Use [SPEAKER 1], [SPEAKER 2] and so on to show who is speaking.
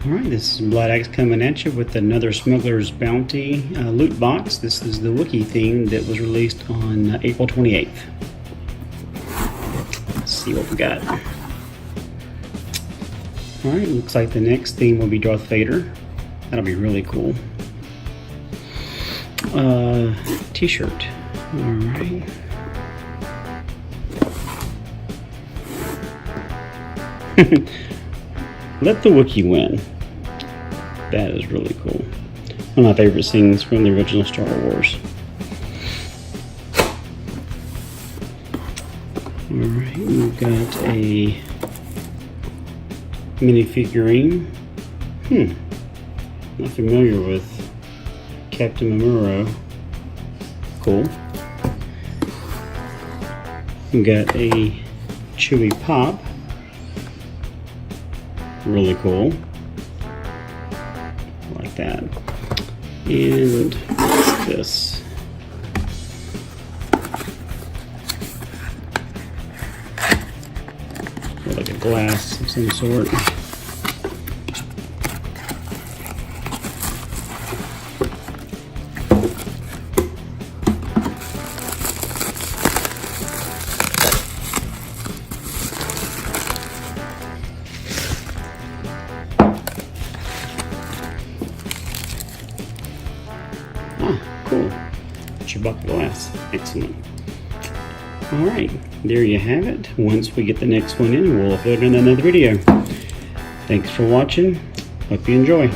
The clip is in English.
[SPEAKER 1] Alright, this is Bloodaxe coming at you with another Smugglers Bounty loot box. This is the Wookiee theme that was released on April 28th. Let's see what we got. Alright, looks like the next theme will be Darth Vader. That'll be really cool. T-shirt. Alright. Let the Wookiee win. That is really cool. One of my favorite scenes from the original Star Wars. Alright, we've got a mini figurine. Not familiar with Captain MeruMeru. Cool. We've got a Chewie Pop. Really cool. Like that. And what's this? Like a glass of some sort. Cool. Chewbacca Glass. Excellent. Alright, there you have it. Once we get the next one in, we'll upload another video. Thanks for watching. Hope you enjoy.